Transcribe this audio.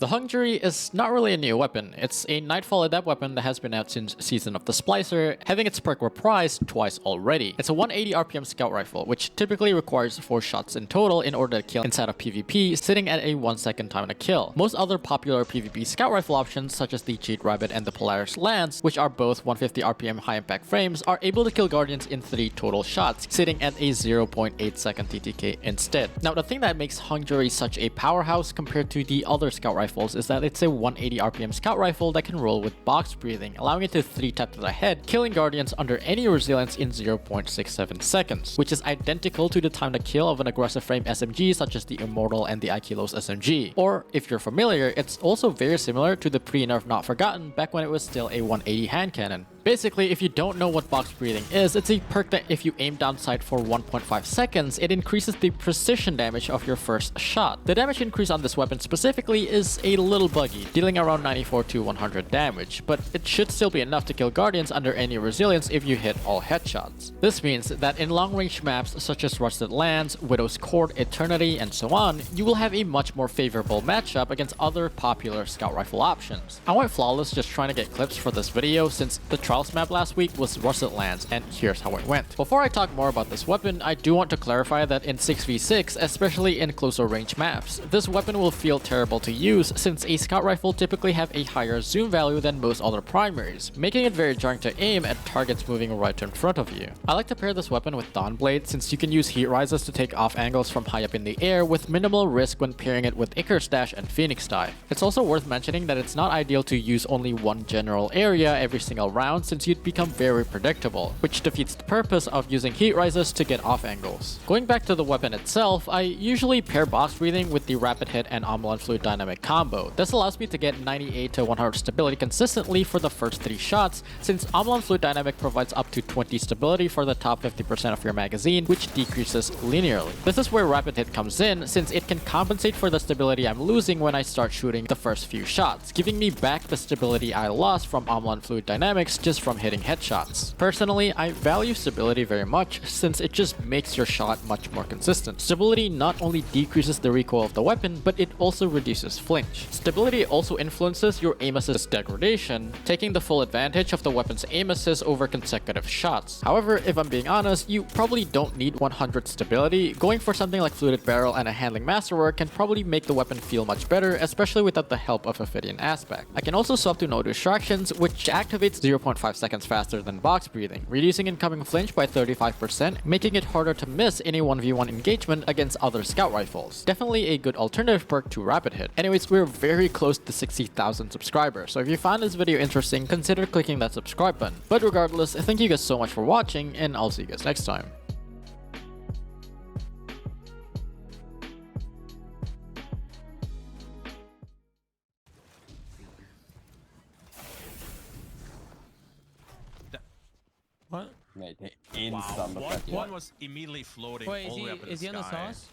The Hung Jury is not really a new weapon. It's a Nightfall adept weapon that has been out since Season of the Splicer, having its perk reprised twice already. It's a 180 RPM scout rifle, which typically requires 4 shots in total in order to kill inside of PvP, sitting at a 1-second time to kill. Most other popular PvP scout rifle options, such as the 𝚕𝚒𝚜 and the Polaris Lance, which are both 150 RPM high impact frames, are able to kill Guardians in 3 total shots, sitting at a 0.8 second TTK instead. Now, the thing that makes Hung Jury such a powerhouse compared to the other scout rifles is that it's a 180 RPM scout rifle that can roll with box breathing, allowing it to 3-tap to the head, killing Guardians under any resilience in 0.67 seconds, which is identical to the time to kill of an aggressive frame SMG such as the Immortal and the 𝚖𝚜𝚜𝚜 SMG. Or, if you're familiar, it's also very similar to the pre-nerf Not Forgotten back when it was still a 180 hand cannon. Basically, if you don't know what box breathing is, it's a perk that if you aim down sight for 1.5 seconds, it increases the precision damage of your first shot. The damage increase on this weapon specifically is a little buggy, dealing around 94 to 100 damage, but it should still be enough to kill Guardians under any resilience if you hit all headshots. This means that in long-range maps such as Rusted Lands, Widow's Court, Eternity, and so on, you will have a much more favorable matchup against other popular scout rifle options. I went flawless just trying to get clips for this video since the Trials map last week was Rusted Lands, and here's how it went. Before I talk more about this weapon, I do want to clarify that in 6v6, especially in closer range maps, this weapon will feel terrible to use since a scout rifle typically have a higher zoom value than most other primaries, making it very jarring to aim at targets moving right in front of you. I like to pair this weapon with Dawnblade since you can use heat rises to take off angles from high up in the air with minimal risk when pairing it with Icarus Dash and Phoenix Dive. It's also worth mentioning that it's not ideal to use only one general area every single round since you'd become very predictable, which defeats the purpose of using heat rises to get off angles. Going back to the weapon itself, I usually pair box breathing with the rapid hit and Omolon Fluid Dynamic combo. This allows me to get 98 to 100 stability consistently for the first 3 shots, since Omolon Fluid Dynamic provides up to 20 stability for the top 50% of your magazine, which decreases linearly. This is where rapid hit comes in, since it can compensate for the stability I'm losing when I start shooting the first few shots, giving me back the stability I lost from Omolon Fluid Dynamics just from hitting headshots. Personally, I value stability very much since it just makes your shot much more consistent. Stability not only decreases the recoil of the weapon, but it also reduces flinch. Stability also influences your aim assist degradation, taking the full advantage of the weapon's aim assist over consecutive shots. However, if I'm being honest, you probably don't need 100 stability. Going for something like Fluted Barrel and a Handling Masterwork can probably make the weapon feel much better, especially without the help of Ophidian Aspect. I can also swap to No Distractions, which activates 0.5 seconds faster than box breathing, reducing incoming flinch by 35%, making it harder to miss in a 1v1 engagement against other scout rifles. Definitely a good alternative perk to rapid hit. Anyways, we're very close to 60,000 subscribers, so if you found this video interesting, consider clicking that subscribe button. But regardless, thank you guys so much for watching, and I'll see you guys next time. What? Mate, they instant Wow. One was immediately floating Wait, all the way up in the is he on the sky. sauce?